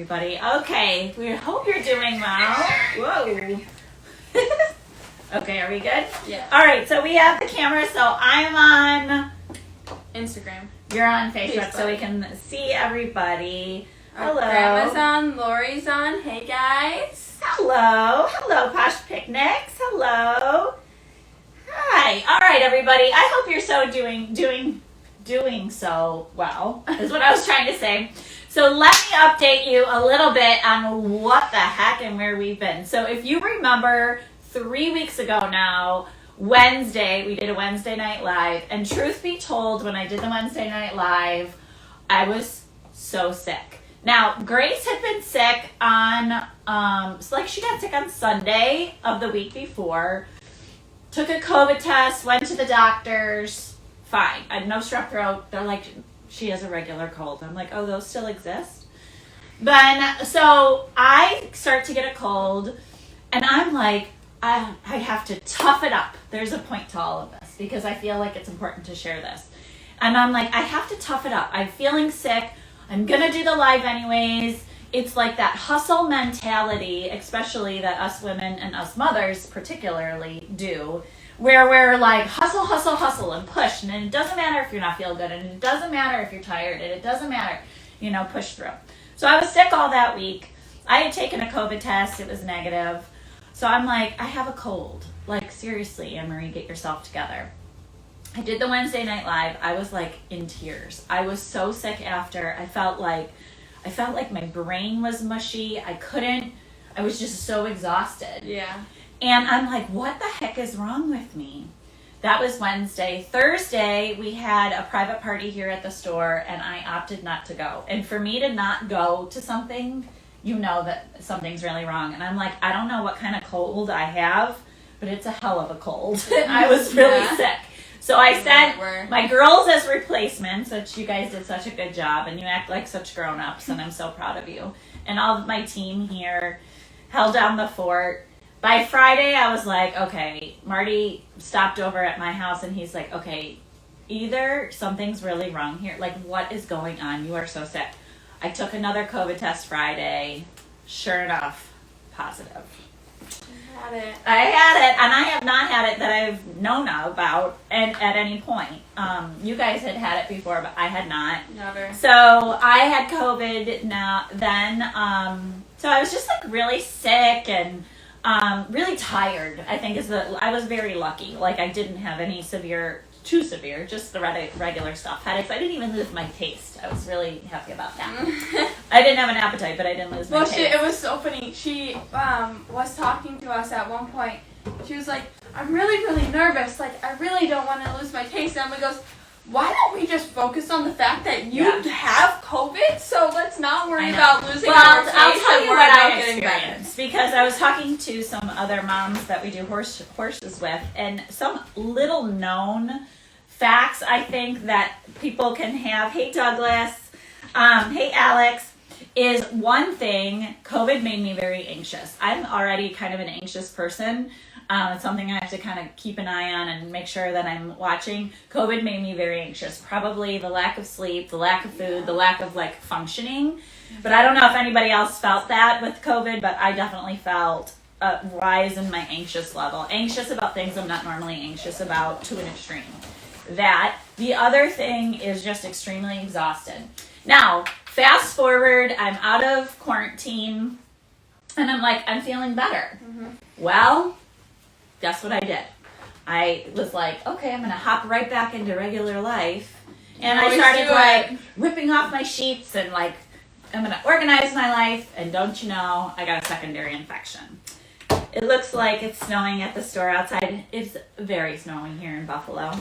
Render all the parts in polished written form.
Everybody. Okay, we hope you're doing well. Whoa. Okay, are we good? Yeah. All right, so we have the camera. So I'm on Instagram. You're on Facebook, so we can see everybody. Hello. Grandma's on. Lori's on. Hey, guys. Hello. Hello, Posh Picnics. Hello. Hi. All right, everybody. I hope you're so doing so well, is what I was trying to say. So let me update you a little bit on what the heck and where we've been. So if you remember 3 weeks ago now, Wednesday, we did a Wednesday Night Live. And truth be told, when I did the Wednesday Night Live, I was so sick. Now, Grace had been sick on, she got sick on Sunday of the week before. Took a COVID test, went to the doctors, fine. I had no strep throat. They're like, she has a regular cold. I'm like, oh, those still exist? Then, so I start to get a cold, and I'm like, I have to tough it up. There's a point to all of this, because I feel like it's important to share this. And I'm like, I have to tough it up. I'm feeling sick. I'm going to do the live anyways. It's like that hustle mentality, especially that us women and us mothers particularly do, where we're like hustle, hustle, hustle and push. And it doesn't matter if you're not feeling good, and it doesn't matter if you're tired, and it doesn't matter, push through. So I was sick all that week. I had taken a COVID test. It was negative. So I'm like, I have a cold. Like, seriously, Anne-Marie, get yourself together. I did the Wednesday Night Live. I was like in tears. I was so sick after. I felt like my brain was mushy. I was just so exhausted. Yeah. And I'm like, what the heck is wrong with me? That was Wednesday. Thursday, we had a private party here at the store, and I opted not to go. And for me to not go to something, you know that something's really wrong. And I'm like, I don't know what kind of cold I have, but it's a hell of a cold. I was really sick. So I sent my girls as replacements, which you guys did such a good job, and you act like such grown-ups, and I'm so proud of you. And all of my team here held down the fort. By Friday, I was like, okay, Marty stopped over at my house, and he's like, okay, either something's really wrong here. Like, what is going on? You are so sick. I took another COVID test Friday. Sure enough, positive. I had it, and I have not had it that I've known about at any point. You guys had it before, but I had not. Never. So I had COVID then. So I was just like really sick and really tired. I think I was very lucky. Like, I didn't have any too severe, just the regular stuff. Headaches. I didn't even lose my taste. I was really happy about that. I didn't have an appetite, but I didn't lose my taste. It was so funny. She was talking to us at one point. She was like, I'm really, really nervous. Like, I really don't want to lose my taste. And Emily goes, why don't we just focus on the fact that you have COVID? So let's not worry about losing our taste. I'll tell you what I experienced, because I was talking to some other moms that we do horses with, and some little known facts I think that people can have. Hey, Douglas. Hey, Alex. Is one thing, COVID made me very anxious. I'm already kind of an anxious person. It's something I have to kind of keep an eye on and make sure that I'm watching. COVID made me very anxious. Probably the lack of sleep, the lack of food, the lack of like functioning. But I don't know if anybody else felt that with COVID, but I definitely felt a rise in my anxious level. Anxious about things I'm not normally anxious about to an extreme. The other thing is just extremely exhausted. Now, fast forward, I'm out of quarantine, and I'm like, I'm feeling better. Mm-hmm. Well, guess what I did? I was like, okay, I'm going to hop right back into regular life. And I started like ripping off my sheets and like, I'm going to organize my life. And don't you know, I got a secondary infection. It looks like it's snowing at the store outside. It's very snowing here in Buffalo.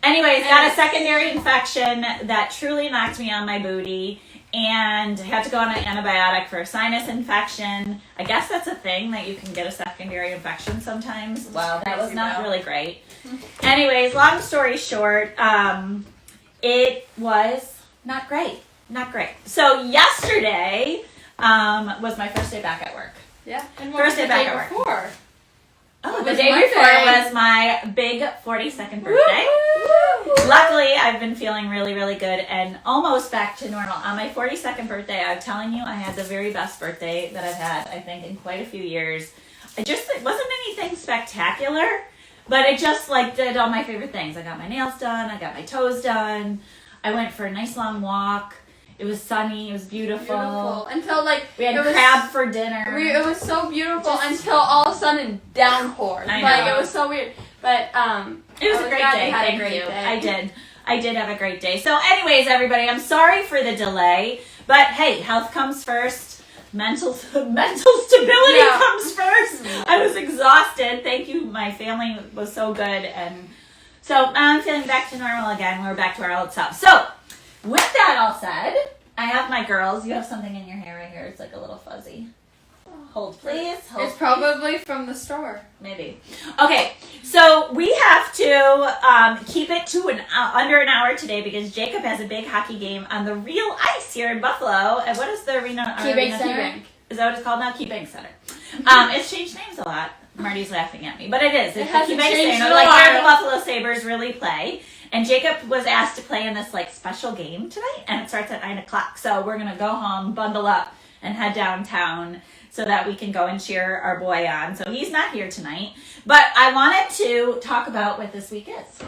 Anyways, got a secondary infection that truly knocked me on my booty, and had to go on an antibiotic for a sinus infection. I guess that's a thing, that you can get a secondary infection sometimes. Well, that was not really great. Anyways, long story short, it was not great. Not great. So yesterday was my first day back at work. Yeah. And what was the day before? Oh, It the was day Monday. before was my big 42nd birthday. Woo! Luckily, I've been feeling really, really good and almost back to normal. On my 42nd birthday, I'm telling you, I had the very best birthday that I've had, I think, in quite a few years. It wasn't anything spectacular, but it just like did all my favorite things. I got my nails done. I got my toes done. I went for a nice long walk. It was sunny. It was beautiful. Until like We had crab for dinner. It was so beautiful until all of a sudden downpoured. I Like know. it was so weird. But It was a great day. Thank you. I did have a great day. So anyways, everybody, I'm sorry for the delay, but hey, health comes first. Mental stability comes first. I was exhausted. Thank you. My family was so good. And so I'm feeling back to normal again. We're back to our old self. So with that all said, I have my girls. You have something in your hair right here. It's like a little fuzzy. Hold, please. Hold, it's probably from the store. Maybe. Okay, so we have to keep it to under an hour today because Jacob has a big hockey game on the real ice here in Buffalo. And what is the arena? KeyBank Center. Is that what it's called now? KeyBank Center. It's changed names a lot. Marty's laughing at me, but it is. It's the hasn't KeyBank changed Center, in a like where the while. Buffalo Sabres really play. And Jacob was asked to play in this like special game tonight, and it starts at 9:00. So we're gonna go home, bundle up, and head downtown so that we can go and cheer our boy on. So he's not here tonight. But I wanted to talk about what this week is.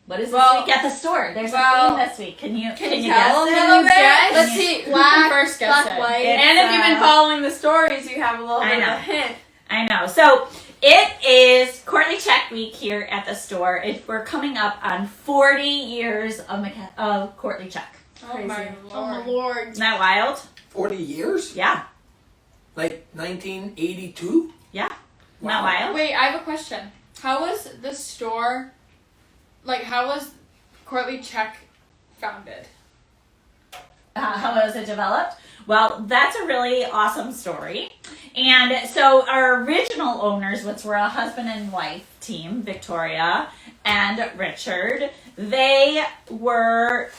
What is this week at the store? There's a theme this week. Can you tell guess a it? little bit? Yes. Let's see. Black, First guess black, it. white. And if you've been following the stories, you have a little I bit of know. a hint. I know. So it is Courtly Check Week here at the store. We're coming up on 40 years of Courtly Check. Oh Crazy. my Oh my lord. lord. Isn't that wild? 40 years? Yeah. Like 1982? Yeah. Isn't that Wow. wild? Wait, I have a question. How was the store, how was Courtly Check founded? How was it developed? Well, that's a really awesome story. And so our original owners, which were a husband and wife team, Victoria and Richard, they were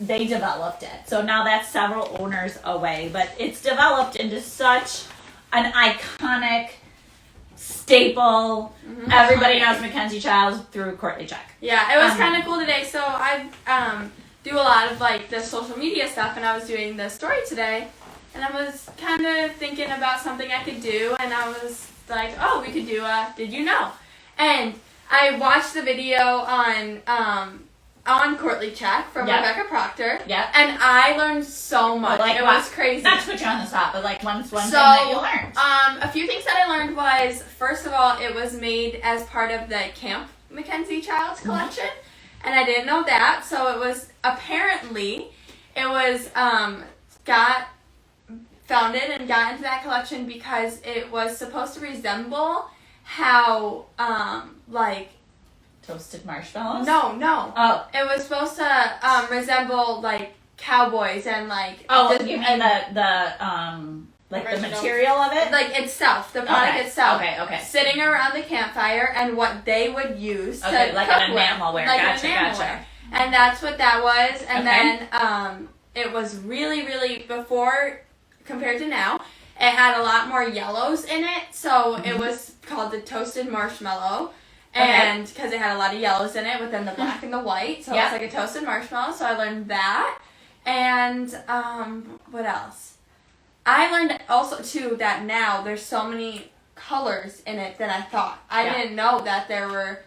they developed it. So now that's several owners away, but it's developed into such an iconic staple. Everybody knows Mackenzie Childs through Courtly Check. Yeah, it was kind of cool today. So I do a lot of like the social media stuff, and I was doing the story today, and I was kind of thinking about something I could do, and I was like, oh, we could do a Did You Know? And I watched the video on Courtly Check from Yep. Rebecca Proctor. Yep. And I learned so much. Like it what? was crazy. Not to put you on the spot, but like one thing So, that you learned. A few things that I learned was, first of all, it was made as part of the Camp Mackenzie Childs collection, and I didn't know that. So it was got founded and got into that collection because it was supposed to resemble how Toasted marshmallows? no. Oh. It was supposed to resemble like cowboys and like You mean the Original. material of it? like itself, the product itself. Okay. Sitting around the campfire and what they would use Okay, to like cook an with. enamelware. Like Gotcha. enamelware. And that's what that was. And Okay. then it was really, really, before compared to now, it had a lot more yellows in it. So it was called the toasted marshmallow. And because it had a lot of yellows in it within the black and the white. So Yeah. it was like a toasted marshmallow. So I learned that. And what else? I learned also, too, that now there's so many colors in it than I thought. I Yeah. didn't know that there were,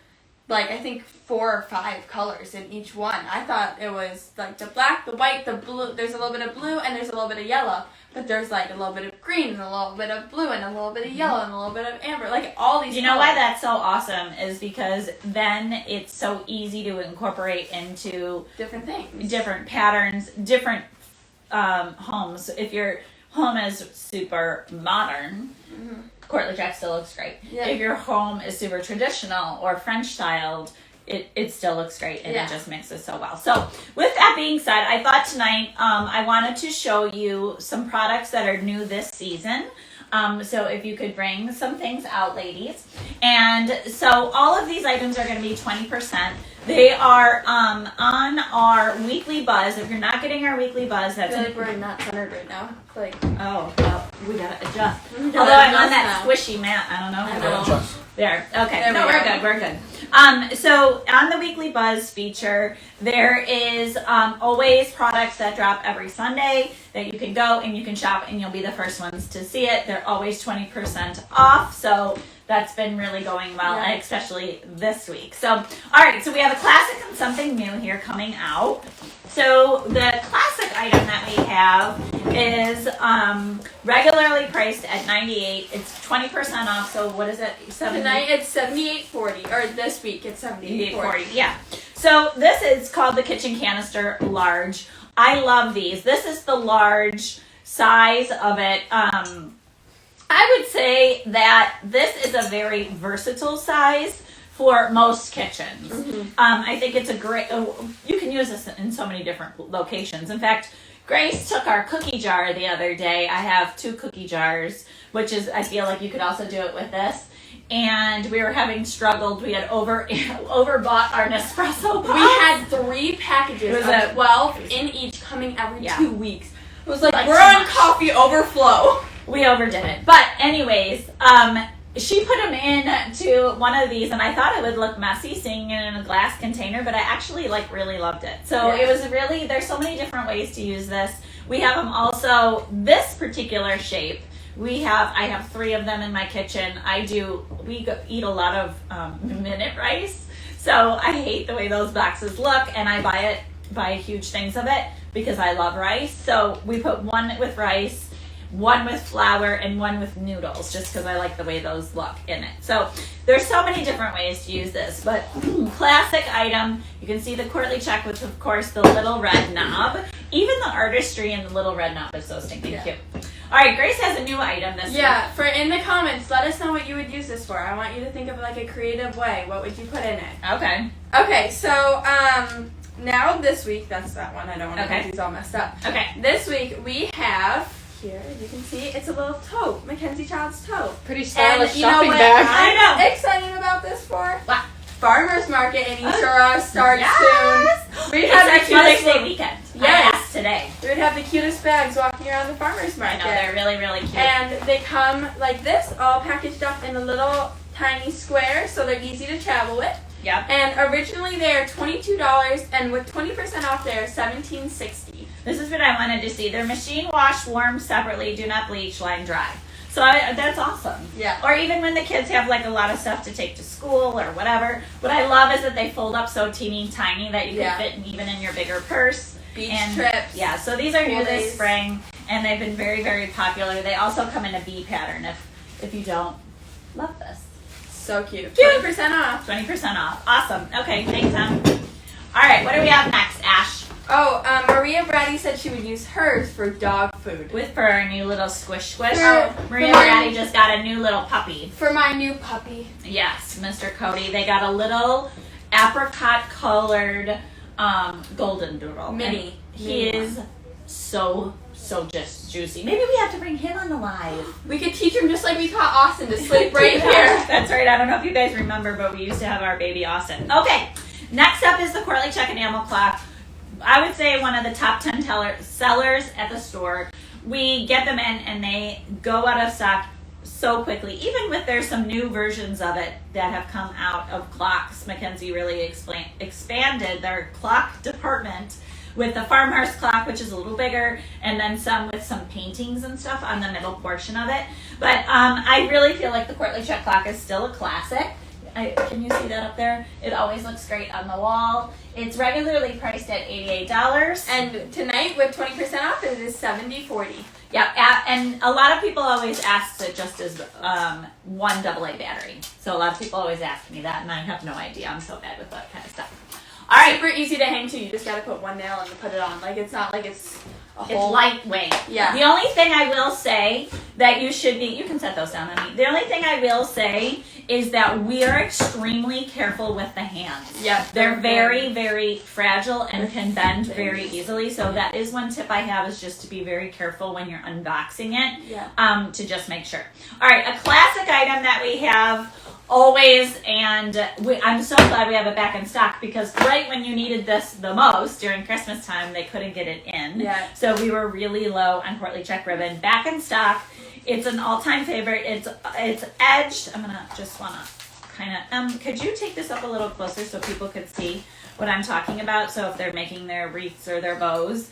I think 4 or 5 colors in each one. I thought it was, the black, the white, the blue. There's a little bit of blue and there's a little bit of yellow. But there's, a little bit of green and a little bit of blue and a little bit of yellow and a little bit of amber. All these You know why colors. that's so awesome is because then it's so easy to incorporate into Different things. different patterns, different homes. If your home is super modern, Courtly Check still looks great. Yeah. If your home is super traditional or French styled, it still looks great and Yeah. it just mixes so well. So with that being said, I thought tonight I wanted to show you some products that are new this season. So if you could bring some things out, ladies. And so all of these items are going to be 20% They are on our weekly buzz. If you're not getting our weekly buzz, I that's feel like we're not centered right now. It's like, oh, well, we gotta adjust. we gotta Although I'm on adjust that now. squishy mat, I don't know. I I know. don't trust. There. Okay. There No, we we're go. good. We're good. So on the Weekly Buzz feature, there is always products that drop every Sunday that you can go and you can shop and you'll be the first ones to see it. They're always 20% off. So that's been really going well, Yeah. especially this week. So, all right. So we have a classic and something new here coming out. So the classic item that we have is regularly priced at $98. It's 20% off. So what is it? Tonight it's $78.40, or this week it's $78.40. $78.40. Yeah. So this is called the Kitchen Canister Large. I love these. This is the large size of it. I would say that this is a very versatile size for most kitchens. Mm-hmm. I think it's a great, you can use this in so many different locations. In fact, Grace took our cookie jar the other day. I have 2 cookie jars, which is, I feel like you could also do it with this. And we were having struggled. We had overbought our Nespresso pots. We had 3 packages It was of a- 12 in each coming every Yeah. 2 weeks. It was like, Like we're so on much. coffee overflow. We overdid it. But anyways, she put them into one of these, and I thought it would look messy seeing it in a glass container, but I actually really loved it. So Yeah. it was really, there's so many different ways to use this. We have them also, this particular shape. I have 3 of them in my kitchen. We eat a lot of minute rice, so I hate the way those boxes look, and I buy huge things of it because I love rice. So we put one with rice, one with flour, and one with noodles, just because I like the way those look in it. So there's so many different ways to use this, but classic item. You can see the Courtly check with, of course, the little red knob. Even the artistry in the little red knob is so stinking cute. All right, Grace has a new item this week. Yeah, for in the comments, let us know what you would use this for. I want you to think of like a creative way. What would you put in it? Okay. Okay, so now this week, that's that one. I don't want to Okay. get these all messed up. Okay. This week we have here, as you can see, it's a little tote, Mackenzie Child's tote. Pretty stylish And you know shopping what bag. I know. I'm excited about this for? What? Farmer's Market in East Aurora starts Yes! soon. We It's have the our Mother's cutest Day weekend. Yes. I asked today. We would have the cutest bags walking around the farmer's I market. know, they're really, really cute. And they come like this, all packaged up in a little tiny square, so they're easy to travel with. Yep. And originally they are $22, and with 20% off, they're $17.60. This is what I wanted to see. They're machine wash, warm separately, do not bleach, line dry. So that's awesome. Yeah. Or even when the kids have a lot of stuff to take to school or whatever. What I love is that they fold up so teeny tiny that you can fit even in your bigger purse. Beach And trips. Yeah, so these are new Cool this days. spring, and they've been very, very popular. They also come in a V pattern if you don't love this. So cute. Cute. 20% off. 20% off. Awesome. Okay, thanks, Em. All right, what do we have next, Ash? Oh, Maria Brady said she would use hers for dog food. For our new little squish squish. For- Maria for my- Brady just got a new little puppy. For my new puppy. Yes, Mr. Cody. They got a little apricot colored golden doodle. Mini. And he is so just juicy. Maybe we have to bring him on the live. We could teach him just like we taught Austin to sleep right here. That's right. I don't know if you guys remember, but we used to have our baby Austin. Okay, next up is the Courtly Check enamel clock. I would say one of the top 10 sellers at the store. We get them in and they go out of stock so quickly. Even with there's some new versions of it that have come out of clocks. Mackenzie really expanded their clock department with the farmhouse clock, which is a little bigger, and then some with some paintings and stuff on the middle portion of it. But I really feel like the Courtly Check clock is still a classic. Can you see that up there? It always looks great on the wall. It's regularly priced at $88. And tonight with 20% off, it is $70.40. Yeah, and a lot of people always ask it just as one AA battery. So a lot of people always ask me that, and I have no idea. I'm so bad with that kind of stuff. All right, Super easy to hang too. You just gotta put one nail and put it on. Like it's not like it's a it's whole. lightweight. Yeah. The only thing I will say that you should be, you can set those down on me. The only thing I will say is that we are extremely careful with the hands. Yeah. They're very, very fragile and can bend very easily. So that is one tip I have, is just to be very careful when you're unboxing it. Yeah. To just make sure. All right, a classic item that we have always, and I'm so glad we have it back in stock because right when you needed this the most during Christmas time, they couldn't get it in. Yeah. So we were really low on Courtly check ribbon. Back in stock. It's an all-time favorite. It's edged. I'm gonna just wanna kind of could you take this up a little closer so people could see what I'm talking about? So if they're making their wreaths or their bows,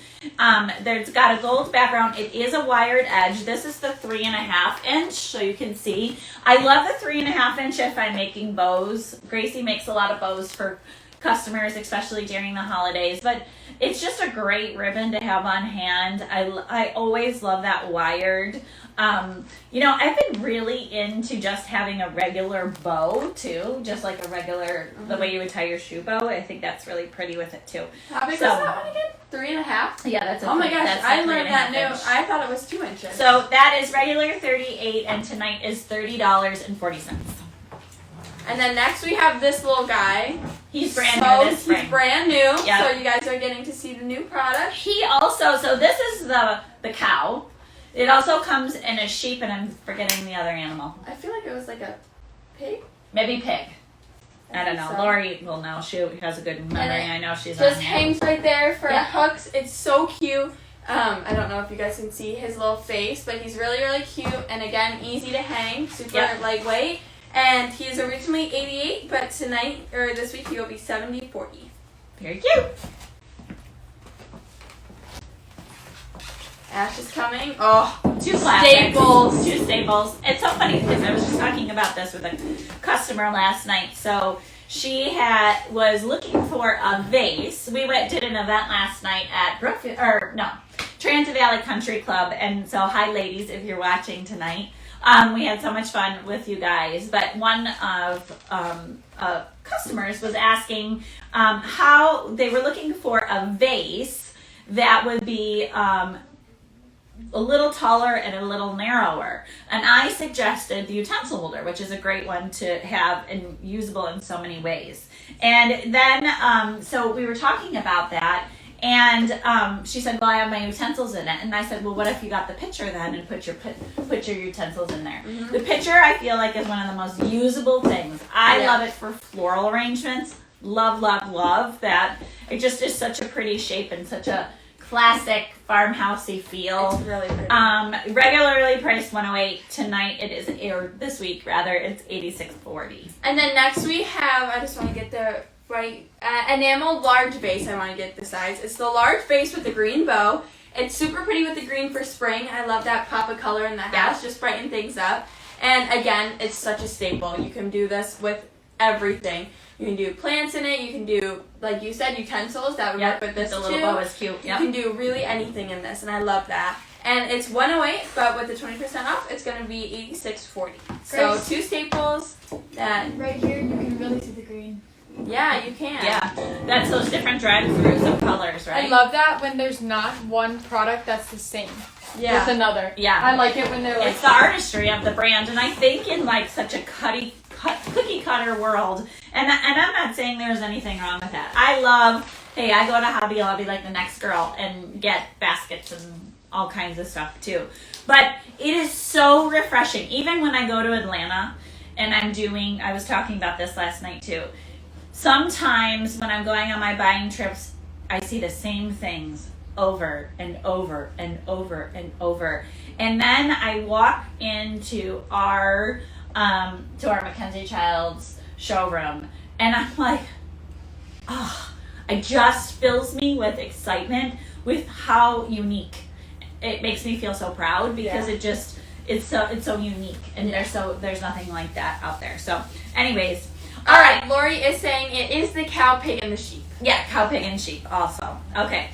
there's got a gold background. It is a wired edge. This is the 3.5 inch, so you can see. I love the 3.5 inch if I'm making bows. Gracie makes a lot of bows for customers, especially during the holidays, but it's just a great ribbon to have on hand. I always love that wired. I've been really into just having a regular bow too, just like a regular, the way you would tie your shoe bow. I think that's really pretty with it too. How big is that one again? 3.5? Yeah, that's a Oh my gosh, that's a I learned that 3.5 new. inch. I thought it was 2 inches. So that is regular $38 and tonight is $30.40. And then next we have this little guy. He's brand new this spring. He's brand new. Yep. So you guys are getting to see the new product. He also, so this is the cow. It also comes in a sheep, and I'm forgetting the other animal. I feel like it was like a pig. Maybe pig. I don't know. So. Lori will know. She has a good memory. I know she's Just on hangs right there for Yeah. hooks. It's so cute. I don't know if you guys can see his little face, but he's really, really cute. And again, easy to hang, super Yep. lightweight. And he's originally 88, but tonight, or this week, he will be 70/40. Very cute. Ash is coming. Oh, Two classics. Staples. Two staples. It's so funny because I was just talking about this with a customer last night. So she was looking for a vase. We did an event last night at Transit Valley Country Club. And so, hi ladies, if you're watching tonight. We had so much fun with you guys. But one of customers was asking how they were looking for a vase that would be a little taller and a little narrower. And I suggested the utensil holder, which is a great one to have and usable in so many ways. And then, so we were talking about that, and she said, well, I have my utensils in it. And I said, well, what if you got the pitcher then and put your utensils in there? Mm-hmm. The pitcher, I feel like, is one of the most usable things. I love it for floral arrangements. Love, love, love that. It just is such a pretty shape and such a classic farmhousey feel. it's really pretty. Regularly priced $108. Tonight it is, or this week rather, it's $86.40. And then next we have, I just want to get the right, enamel large base. I want to get the size. It's the large base with the green bow. It's super pretty with the green for spring. I love that pop of color in the house. Just brighten things up. And again, it's such a staple. You can do this with everything. You can do plants in it. You can do, like you said, utensils. That would work with this the too. little bow is cute. You can do really anything in this, and I love that. And it's $108, but with the 20% off, it's going to be $86.40. So Grace. two staples that, Right here, you can really see the green. yeah, you can. Yeah, that's those different drive-throughs of colors, right? I love that when there's not one product that's the same Yeah. with another. Yeah. I like it when they're like. It's the artistry of the brand, and I think in like such a cookie cutter world, and I'm not saying there's anything wrong with that. I love, hey, I go to Hobby Lobby like the next girl and get baskets and all kinds of stuff too. But it is so refreshing, even when I go to Atlanta and I was talking about this last night too. Sometimes when I'm going on my buying trips, I see the same things over and over and over and over. And then I walk into our Mackenzie Childs showroom, and I'm like, oh, it just fills me with excitement with how unique. It makes me feel so proud because it's so unique, and there's nothing like that out there. So, anyways, all right. Lori is saying it is the cow, pig, and the sheep. Yeah, cow, pig, and sheep also. Okay.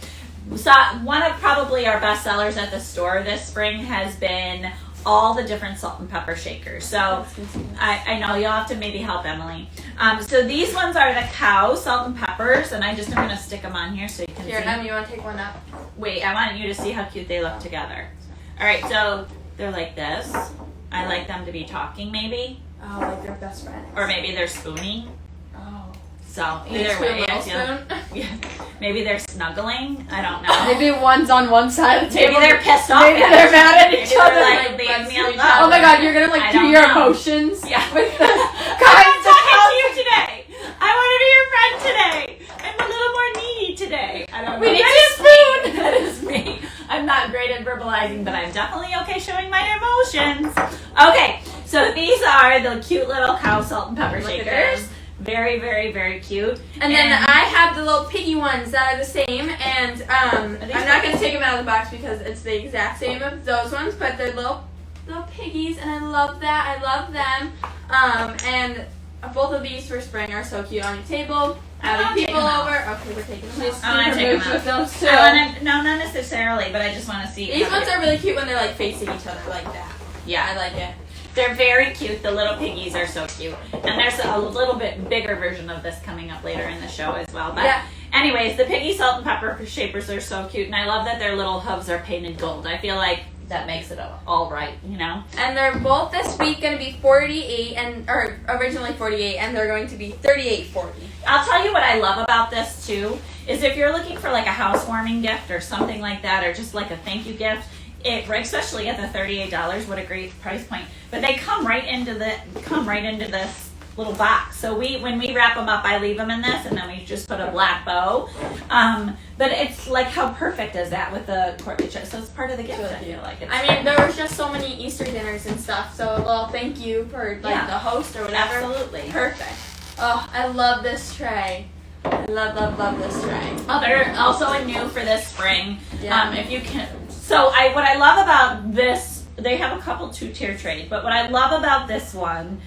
So one of probably our best sellers at the store this spring has been all the different salt and pepper shakers. So I know you'll have to maybe help Emily. So these ones are the cow salt and peppers, and I just am going to stick them on here so you can Here, see. Em, you want to take one up? Wait, I want you to see how cute they look together. All right, so they're like this. I like them to be talking maybe, Oh, like your best friend. or maybe they're spooning. Oh. So Each either with a way, little I feel, spoon. yeah, maybe they're snuggling. I don't know. Maybe one's on one side of the Maybe table. they're pissed off. Maybe at they're each mad other. at each Maybe they're other. like, Like, leave let's me do each alone. other. Oh my god, you're gonna I like do don't your know. emotions Yeah. with the vocalizing, but I'm definitely okay showing my emotions. Okay, so these are the cute little cow salt and pepper Look at shakers. them. Very, very, very cute. And then I have the little piggy ones that are the same, and I'm not going to take them out of the box because it's the exact same as those ones, but they're little piggies, and I love that. I love them. And both of these for spring are so cute on your table. Having people over. Okay, we're taking them out. I want to take them out. Those too. No, not necessarily, but I just want to see. These ones are really cute when they're like facing each other like that. Yeah, I like it. they're very cute. The little piggies are so cute. And there's a little bit bigger version of this coming up later in the show as well. But Yeah. anyways, the piggy salt and pepper shapers are so cute. And I love that their little hooves are painted gold. I feel like that makes it all right, you know? And they're both this week going to be 48 or originally 48, and they're going to be 38.40. I'll tell you what I love about this too, is if you're looking for like a housewarming gift or something like that, or just like a thank you gift, especially at the $38, what a great price point. But they come right into this little box. So when we wrap them up, I leave them in this, and then we just put a black bow. But it's like, how perfect is that with the courtly chip? So it's part of the gift. I feel like. I mean, there was just so many Easter dinners and stuff, so a little thank you for like the host or whatever. Absolutely. Perfect. Oh, I love this tray. I love this tray. Oh, they're also a new for this spring. Yeah. If you can. So what I love about this, they have a couple 2-tier trays, but what I love about this one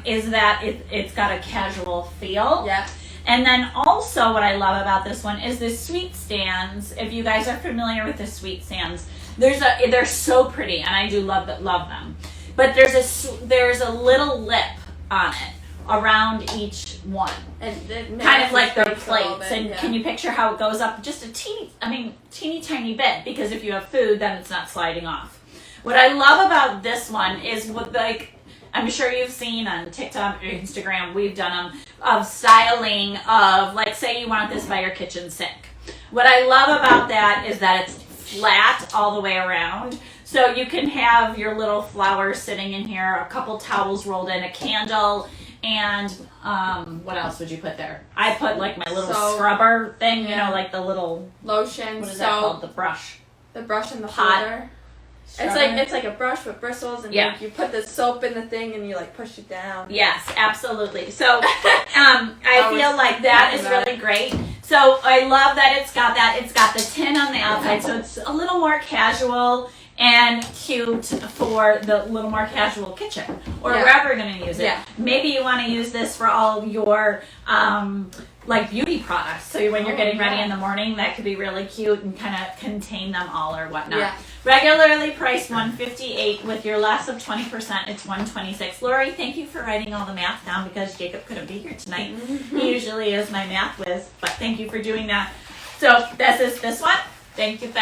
is that it's got a casual feel. Yeah. And then also what I love about this one is the sweet stands. If you guys are familiar with the sweet stands, they're so pretty, and I do love them. But there's a little lip on it around each one, And kind of like their breaks a little plates. bit, And yeah. can you picture how it goes up just a teeny tiny bit? Because if you have food, then it's not sliding off. What I love about this one is I'm sure you've seen on TikTok or Instagram, we've done them, of styling of, like, say you want this by your kitchen sink. What I love about that is that it's flat all the way around. So you can have your little flowers sitting in here, a couple towels rolled in, a candle, and what else would you put there? I put like my little Soap. scrubber thing, Yeah. like the little, Lotion, what is that called? soap, The brush. the brush and the Pot. holder. Scrubber. It's like a brush with bristles, and Yeah. like, you put the soap in the thing and you like push it down. Yes, absolutely. So I was feel like that is thinking about really great. So I love that it's got that. It's got the tin on the outside, so it's a little more casual and cute for the little more casual kitchen or Yeah. wherever you're going to use it. Yeah. Maybe you want to use this for all your like beauty products. So when you're getting ready in the morning, that could be really cute and kind of contain them all or whatnot. Yeah. Regularly priced $158. With your less of 20%, it's $126. Lori, thank you for writing all the math down because Jacob couldn't be here tonight. He usually is my math whiz, but thank you for doing that. So this is this one. Thank you.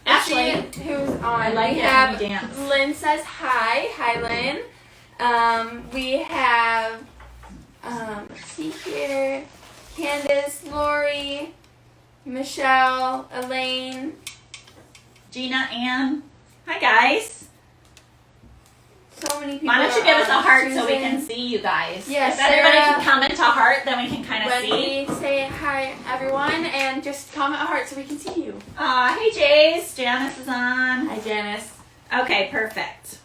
Ashley. Who's on? I like we it have when you dance. Lynn says hi. Hi, Lynn. We have let's see here. Candace, Lori, Michelle, Elaine. Gina, Ann. Hi, guys. So many people. Why don't you are give us a on. heart so we Susan, can see you guys? Yeah, if everybody Sarah, can comment a heart, then we can kind of see. Wendy, say hi, everyone, and just comment a heart so we can see you. Hey, Jace. Janice is on. Hi, Janice. Okay, perfect.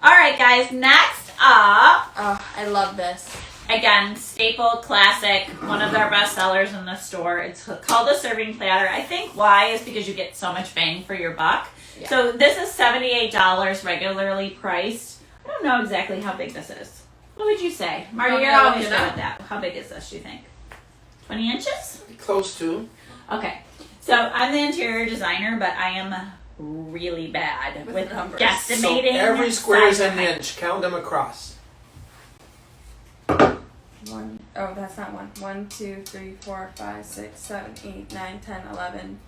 All right, guys. Next up, Oh, I love this. again, staple, classic, one of our best sellers in the store. It's called a serving platter. I think why is because you get so much bang for your buck. Yeah. So this is $78 regularly priced. I don't know exactly how big this is. What would you say? Marty, I'm you're gonna always look good it at up. that. How big is this, do you think? 20 inches? Close to. Okay. So I'm the interior designer, but I am really bad with numbers. guesstimating. So every square is size an of height. inch. Count them across. One. Oh, that's not one. 1, 2, 3, 4, 5, 6, 7, 8, 9, 10, 11,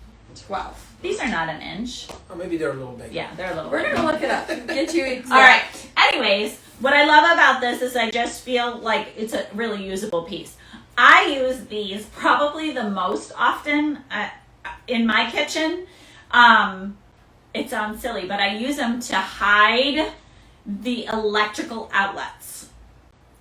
12. These are not an inch. Or maybe they're a little big. Yeah, they're a little We're bit. gonna look it up. Get you exact. All right. Anyways, what I love about this is I just feel like it's a really usable piece. I use these probably the most often in my kitchen. It sounds silly, but I use them to hide the electrical outlets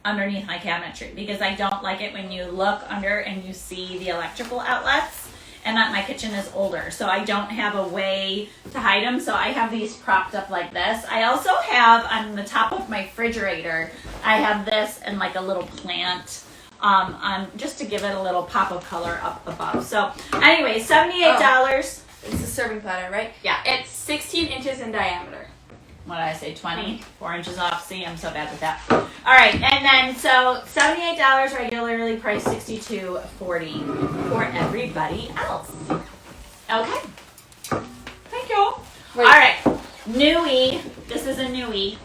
underneath my cabinetry because I don't like it when you look under and you see the electrical outlets. and that my kitchen is older, so I don't have a way to hide them. So I have these propped up like this. I also have on the top of my refrigerator, I have this and like a little plant. Just to give it a little pop of color up above. So anyway, $78. It's a serving platter, right? Yeah. It's 16 inches in diameter. What did I say? 20? 4 inches off. See, I'm so bad with that. All right, and then so $78 regularly priced, $62.40 for everybody else. Okay. Thank you. Wait. All right, newie. This is a newie.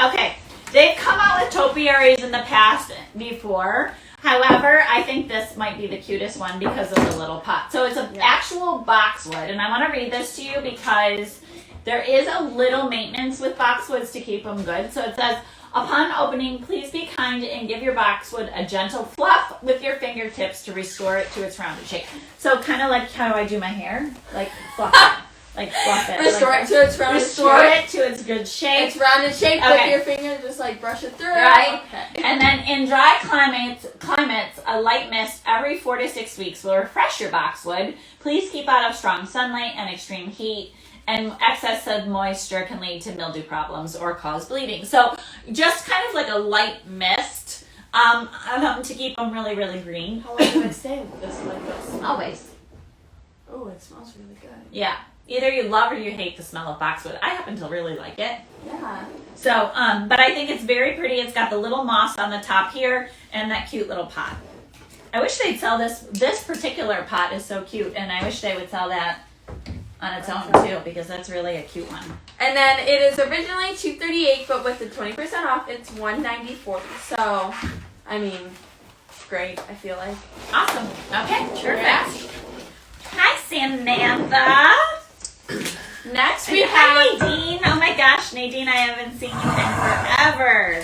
Okay, they've come out with topiaries in the past before. However, I think this might be the cutest one because of the little pot. So it's an actual boxwood, and I want to read this to you because there is a little maintenance with boxwoods to keep them good. So it says, upon opening, please be kind and give your boxwood a gentle fluff with your fingertips to restore it to its rounded shape. So kind of like how I do my hair, like fluff it. Like fluff it. Restore like it to its rounded Restore shape. it to its good shape. It's rounded shape. Okay. With your finger, just like brush it through. Right. Okay. And then in dry climates, a light mist every 4 to 6 weeks will refresh your boxwood. Please keep out of strong sunlight and extreme heat. And excess of moisture can lead to mildew problems or cause bleeding. So just kind of like a light mist to keep them really, really green. How long do I stay with this like this? Always. Oh, it smells really good. Yeah. Either you love or you hate the smell of boxwood. I happen to really like it. Yeah. So, but I think it's very pretty. It's got the little moss on the top here and that cute little pot. I wish they'd sell this. This particular pot is so cute, and I wish they would sell that on its own too, because that's really a cute one. And then it is originally $238, but with the 20% off, it's $194. So, I mean, great. I feel like. Awesome. Okay, perfect. Yeah. Hi, Samantha. Next we Hi, have. Nadine. Oh my gosh, Nadine, I haven't seen you in forever.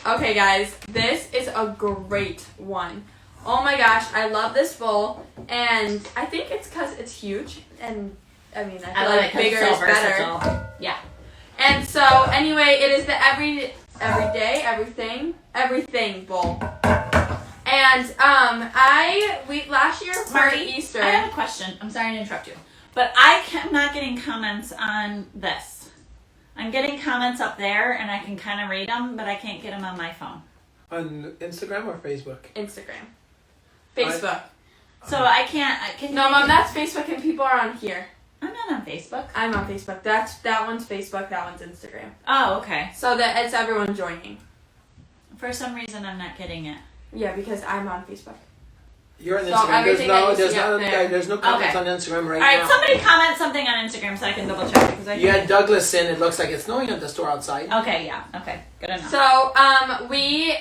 Okay, guys, this is a great one. Oh my gosh, I love this bowl, and I think it's because it's huge, and I mean, I feel like bigger is better. Yeah. And so, anyway, it is the everyday, everything bowl. And last year for Marty, Easter. I have a question. I'm sorry to interrupt you, but I'm not getting comments on this. I'm getting comments up there, and I can kind of read them, but I can't get them on my phone. On Instagram or Facebook? Instagram. Facebook. So I can't. Can you No, Mom, that's Facebook, and people are on here. I'm not on Facebook. I'm on Facebook. That one's Facebook. That one's Instagram. Oh, okay. So that it's everyone joining. For some reason, I'm not getting it. Yeah, because I'm on Facebook. You're on So Instagram. everything that you There's see up there. no comments Okay. on Instagram right All right, now. somebody comment something on Instagram so I can double check because I. You had Douglas in. It looks like it's snowing at the store outside. Okay, yeah. Okay, good enough. So we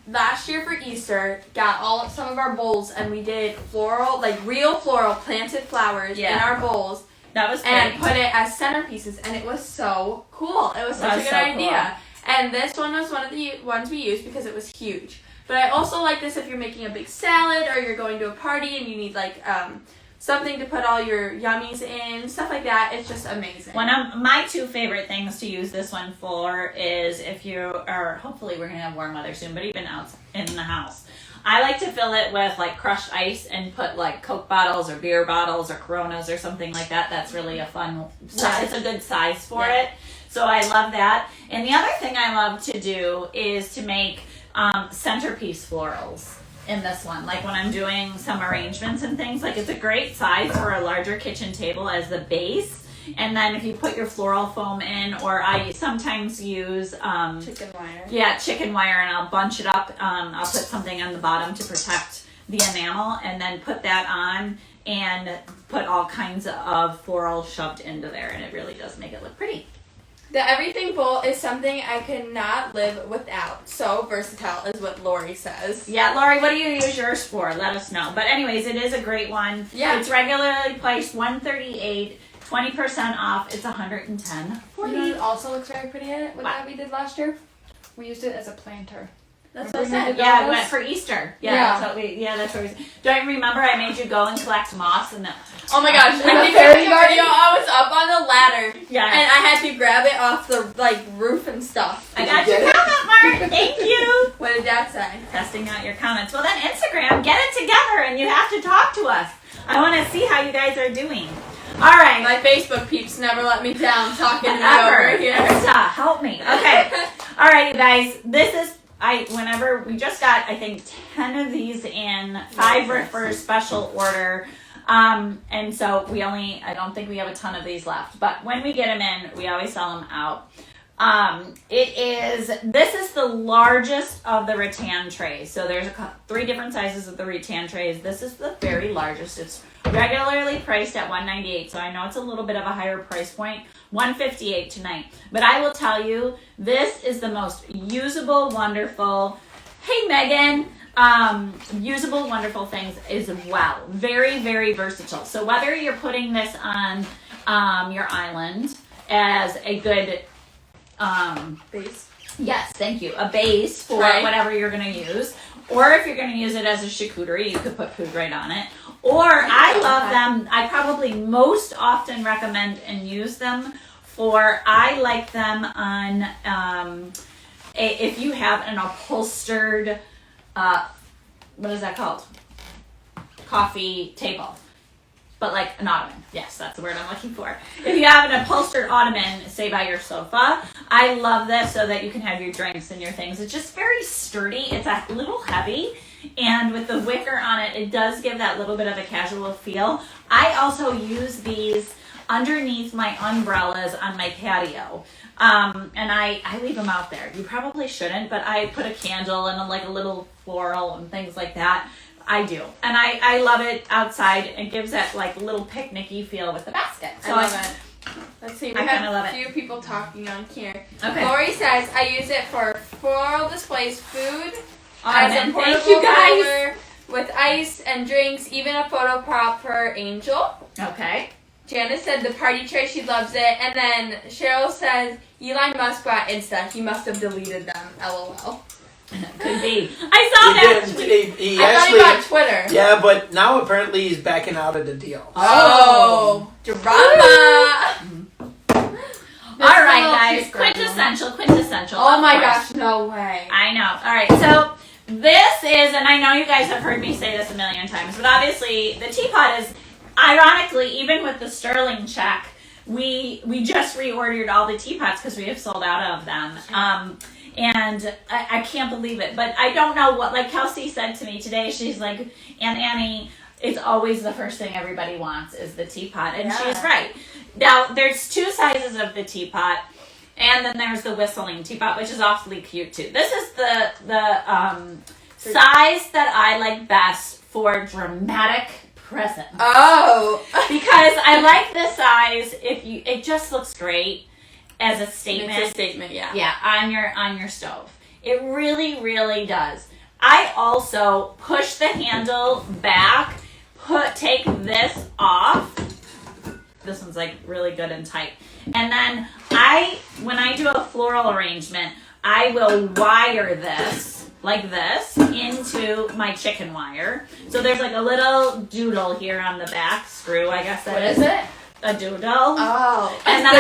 last year for Easter got some of our bowls, and we did floral, like real floral planted flowers in our bowls. That was great. And put it as centerpieces, and it was so cool. It was such a good idea. And this one was one of the ones we used because it was huge. But I also like this if you're making a big salad or you're going to a party and you need like something to put all your yummies in, stuff like that. It's just amazing. One of my two favorite things to use this one for is if you are, hopefully we're going to have warm weather soon, but even out in the house. I like to fill it with like crushed ice and put like Coke bottles or beer bottles or Coronas or something like that. That's really a fun size. It's a good size for it. So I love that. And the other thing I love to do is to make centerpiece florals in this one. Like when I'm doing some arrangements and things, like it's a great size for a larger kitchen table as the base. And then if you put your floral foam in, or I sometimes use chicken wire. Yeah, chicken wire, and I'll bunch it up. I'll put something on the bottom to protect the enamel, and then put that on and put all kinds of floral shoved into there, and it really does make it look pretty. The everything bowl is something I could not live without. So versatile is what Lori says. Yeah, Lori, what do you use yours for? Let us know. But anyways, it is a great one. Yeah. It's regularly priced $138, 20% off. It's $110. You know what also looks very pretty in it? What that we did last year? We used it as a planter. That's what I Remember said. we did Yeah, we those? went for Easter. Yeah. That's what we. Don't you remember I made you go and collect moss and Oh my gosh, In I the think fairy I garden? I was up on the ladder. Yeah. And I had to grab it off the roof and stuff. I got Did you your get it? comment, Mark. Thank you. What did Dad say? Testing out your comments. Well, then Instagram, get it together and you have to talk to us. I want to see how you guys are doing. All right. My Facebook peeps never let me down talking to me Ever. over here. Stop. Help me. Okay. All right, you guys. This is whenever we just got, I think, 10 of these in. 5 were for special order. And so I don't think we have a ton of these left. But when we get them in, we always sell them out. This is the largest of the rattan trays. So there's 3 different sizes of the rattan trays. This is the very largest. It's regularly priced at $198. So I know it's a little bit of a higher price point. $158 tonight. But I will tell you, this is the most usable, wonderful. Hey, Megan. Usable, wonderful things as well. Very, very versatile. So whether you're putting this on your island as a good Base. yes, thank you, a base for Right. whatever you're going to use, or if you're going to use it as a charcuterie, you could put food right on it. Or I love them. I probably most often recommend and use them for. I like them on if you have an upholstered. What is that called? Coffee table. But like an ottoman. Yes, that's the word I'm looking for. If you have an upholstered ottoman, say by your sofa, I love this so that you can have your drinks and your things. It's just very sturdy. It's a little heavy. And with the wicker on it, it does give that little bit of a casual feel. I also use these underneath my umbrellas on my patio. And I leave them out there. You probably shouldn't, but I put a candle and a little floral and things like that. I do. And I love it outside. It gives that little picnicky feel with the basket. So I love it. Let's see, we I kinda have love a it. few people talking on here. Okay. Lori says, I use it for floral displays, food, as a Ottoman. portable Thank you guys. holder with ice and drinks, even a photo prop for Angel. Okay. Janice said the party tray, she loves it. And then Cheryl says, Elon Musk bought Insta. He must have deleted them. LOL. Could be. I saw that. He I thought he bought Twitter. Yeah, but now apparently he's backing out of the deal. Oh. Drama. All right, guys. Quintessential. Oh of my course. gosh, no way. I know. All right, so this is, and I know you guys have heard me say this a million times, but obviously the teapot is, ironically, even with the sterling check, we just reordered all the teapots because we have sold out of them. And I can't believe it, but I don't know what, like Kelsey said to me today, she's like, Aunt Annie, it's always the first thing everybody wants is the teapot, and she's right. Now, there's 2 sizes of the teapot, and then there's the whistling teapot, which is awfully cute too. This is the size that I like best for dramatic presents. Oh. Because I like this size. It just looks great as a statement. It's a statement, yeah. Yeah, on your stove. It really, really does. I also push the handle back, take this off. This one's really good and tight. And then when I do a floral arrangement, I will wire this like this into my chicken wire. So there's a little doodle here on the back screw, I guess that is. What is it? A doodle. Oh. And then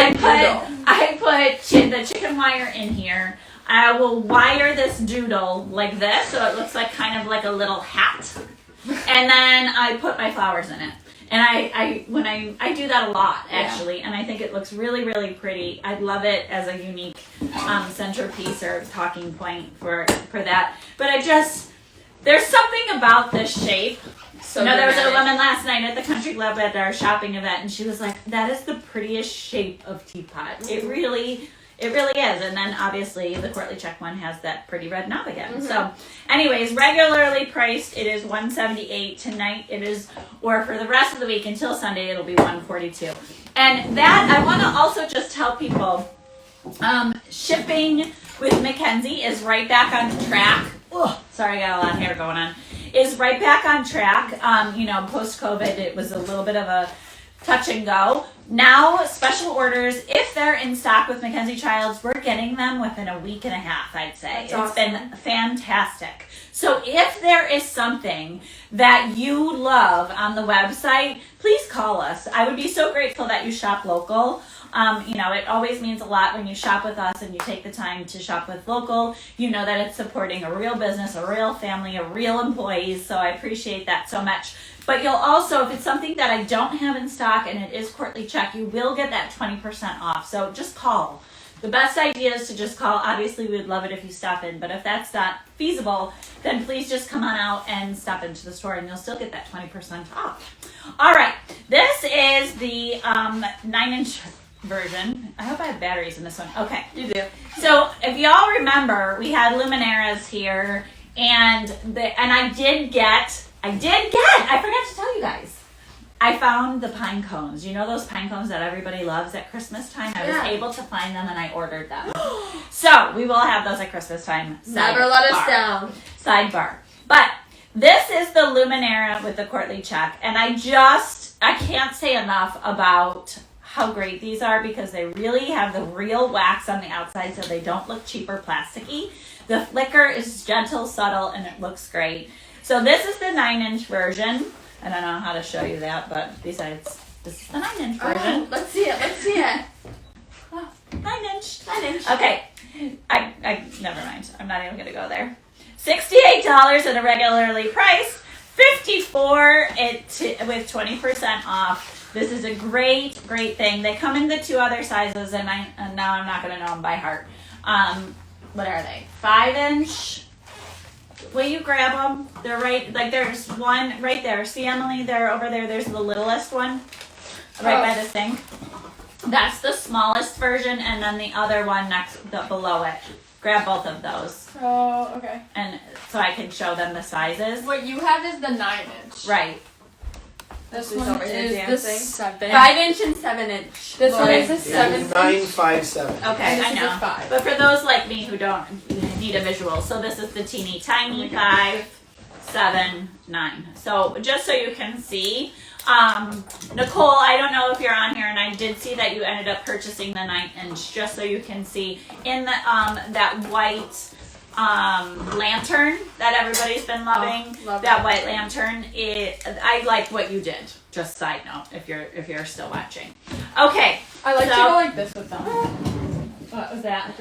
I put the chicken wire in here. I will wire this doodle like this so it looks kind of like a little hat. And then I put my flowers in it. And I do that a lot, actually, and I think it looks really, really pretty. I love it as a unique centerpiece or talking point for that. But there's something about this shape. So there was a woman last night at the Country Club at our shopping event, and she was like, that is the prettiest shape of teapot. It really is. And then obviously the Courtly Check one has that pretty red knob again. Mm-hmm. So anyways, regularly priced, it is $178. Tonight it is, or for the rest of the week until Sunday, it'll be $142. And that, I want to also just tell people, shipping with Mackenzie is right back on track. Oh, sorry, I got a lot of hair going on. Is right back on track. Post-COVID, it was a little bit of a touch and go. Now, special orders, if they're in stock with Mackenzie Childs, we're getting them within a week and a half, I'd say. That's awesome. Been fantastic. So if there is something that you love on the website, please call us. I would be so grateful that you shop local. It always means a lot when you shop with us and you take the time to shop with local. You know that it's supporting a real business, a real family, a real employees. So I appreciate that so much. But you'll also, if it's something that I don't have in stock and it is Courtly Check, you will get that 20% off. So just call. The best idea is to just call. Obviously, we'd love it if you stop in, but if that's not feasible, then please just come on out and stop into the store and you'll still get that 20% off. All right, this is the 9-inch version. I hope I have batteries in this one. Okay. You do. So if y'all remember, we had luminarias here, and I forgot to tell you guys. I found the pine cones. You know those pine cones that everybody loves at Christmas time? I was able to find them and I ordered them. So we will have those at Christmas time. Never let us down. Sidebar. But this is the Luminara with the Courtly Check. And I can't say enough about how great these are because they really have the real wax on the outside so they don't look cheap or plasticky. The flicker is gentle, subtle, and it looks great. So this is the 9-inch version. I don't know how to show you that, but besides, this is the 9-inch version. Oh, let's see it. Oh, 9-inch. Okay. I never mind. I'm not even gonna go there. $68 at a regularly priced, $54 with 20% off. This is a great thing. They come in the 2 other sizes, and now I'm not gonna know them by heart. What are they? 5-inch. Will you grab them? They're right, like there's one right there. See, Emily, they're over there. There's the littlest one right by the sink. That's the smallest version, and then the other one below it. Grab both of those. Oh, okay. And so I can show them the sizes. What you have is the 9-inch. Right. This Is one over here is the dancing? 7. 5-inch and 7-inch. This one Okay. is the 7. 957. Okay, And this I is know. a 5. But for those like me who don't need a visual, so this is the teeny tiny 5, 7, 9. So just so you can see, Nicole, I don't know if you're on here, and I did see that you ended up purchasing the 9-inch. Just so you can see in the that white lantern that everybody's been loving. Love That white lantern. I like what you did. Just side note, if you're still watching. Okay. I like to So- go like this with them. What was that?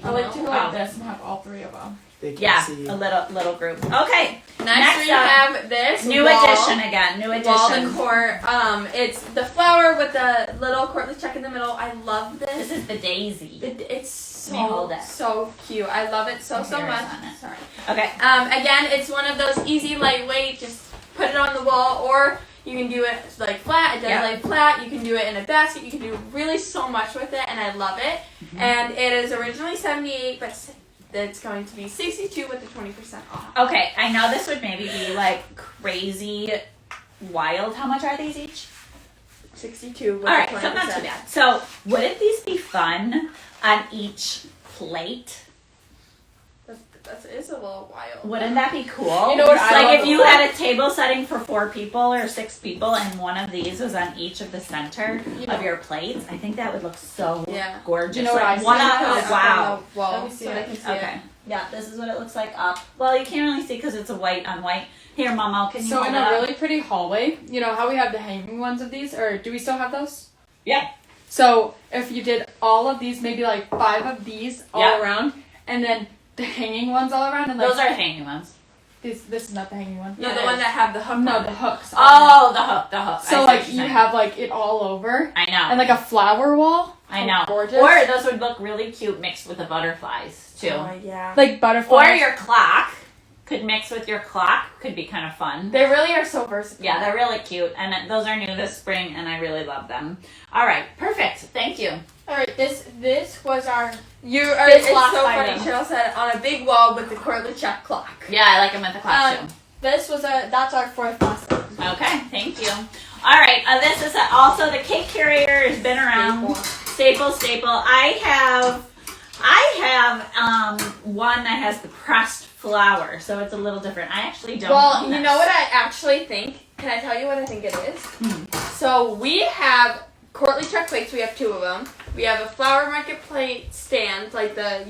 I like to go Oh. like this and have all 3 of them. They can Yeah, see. a little group. Okay. Next we up, have this new wall, edition again. New wall edition. decor. It's the flower with the little Courtly Check in the middle. I love This this. is the daisy. It's Let me hold it. so cute. I love it so Here much. is on it. Sorry. Okay. Again, it's one of those easy, lightweight. Just put it on the wall, or you can do it like flat. It does Yeah. like flat. You can do it in a basket. You can do really so much with it, and I love it. And it is originally $78, but it's going to be $62 with the 20% off. Okay. I know this would maybe be like crazy wild. How much are these each? $62 with All right, the 20%. so not too bad. So wouldn't these be fun on each plate? That is a little wild. Wouldn't that be cool? You know what I Like love if you about- had a table setting for 4 people or 6 people, and one of these was on each of the center of your plates, I think that would look so Yeah. gorgeous. You know what like I one see? up. Put Oh, it up wow. on the wall Let me see so it. they can see Okay. Yeah, this is what it looks like up. Well, you can't really see because it's a white on white. Here, Momo, can you So hold in it a up? really pretty hallway, you know how we have the hanging ones of these, or do we still have those? Yeah. So if you did all of these, maybe like 5 of these all Yeah. around, and then the hanging ones all around, and like Those are hanging ones. this is not the hanging one. No, Yeah, the it one is. that have the hook No, on the it. hooks. Oh, the hook, the hook. I see So what like you're you saying. have like it all over, I know. and like a flower wall. I How know. gorgeous. Or those would look really cute mixed with the butterflies too. Oh, yeah. Like butterflies. Or your clock could mix with your clock. Could be kind of fun. They really are so versatile. Yeah, they're really cute, and those are new this spring, and I really love them. All right, perfect. Thank you. All right, this was our. It's last so funny. item. Cheryl said on a big wall with the Courtly Check clock. Yeah, I like them with the clock too. This was that's our 4th last item. Okay, thank you. All right, this is also the cake carrier has been around. Staple. I have one that has the pressed flour, so it's a little different. I actually don't. Well, own you this. know what I actually think? Can I tell you what I think it is? So we have Courtly Check plates. We have 2 of them. We have a flower market plate stand, like the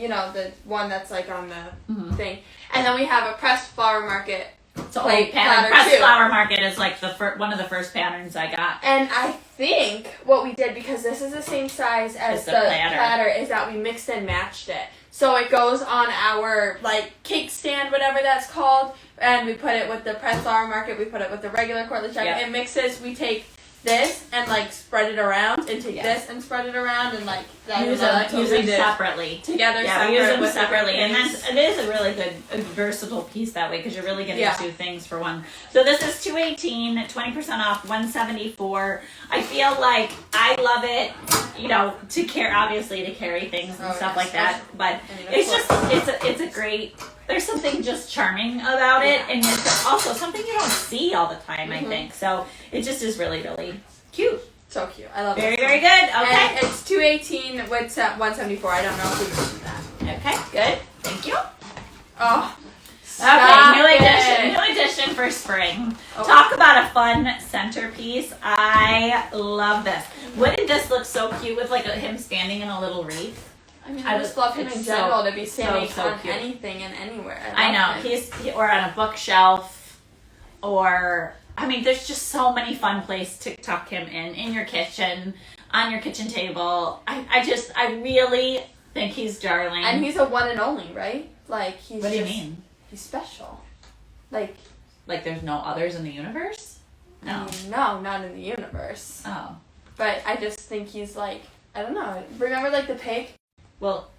one that's like on the thing, and then we have a pressed flower market It's an like, old pattern. pattern Pressed too. Flower Market is like one of the first patterns I got. And I think what we did, because this is the same size as As the the platter. platter, is that we mixed and matched it. So it goes on our like cake stand, whatever that's called, and we put it with the Pressed Flower Market. We put it with the regular Courtly Check. Yep. It mixes. We take this and like spread it around, and take Yeah. this and spread it around, and like that Use that's them what we did. separately. Together, Yeah, separate, we use them with separately, and different that's, it is a really good, versatile piece that way because you're really getting Yeah. two things for one. So this is $218, 20% off, $174. I feel like I love it, you know, to carry things and Oh, stuff yes. like that. But And it's of just it's a great. There's something just charming about it, and it's also something you don't see all the time. I think so. It just is really really cute. So cute. I love Very it. very good. Okay. And it's $218 with 174. I don't know if we mentioned that. Okay. Good. Thank you. Oh. Okay, new it. edition for spring. Oh. Talk about a fun centerpiece. I love this. Wouldn't this look so cute with like him standing in a little wreath? I mean, I I just was- love him in it's general so- to be standing so on cute. anything and anywhere. I love know. him. Or on a bookshelf, or I mean, there's just so many fun places to tuck him in your kitchen, on your kitchen table. I really think he's darling. And he's a one and only, right? Like he's. What do you just- mean? He's special. Like Like there's no others in the universe? No. I mean, no, not in the universe. Oh. But I just think he's like, I don't know. Remember like the pig? Well,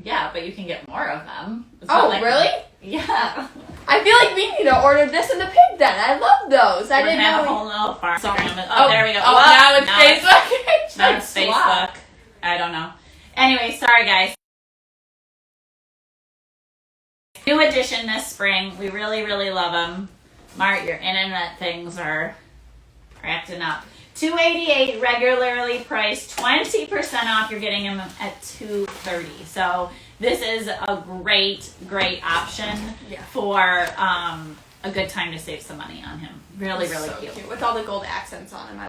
yeah, but you can get more of them. It's Oh, not like- really? Yeah. I feel like we need to order this and the pig then. I love those. I We're didn't gonna have know. a whole little farm. Sorry. Oh, there we go. Oh, Whoa, now it's now Facebook. Now it's Facebook. I don't know. Anyway, sorry guys. New edition this spring. We really, really love them. Mart, your internet things are acting up. $288 regularly priced, 20% off. You're getting them at $230. So this is a great, great option Yeah. for a good time to save some money on him. Really, really so cute. cute with all the gold accents on him.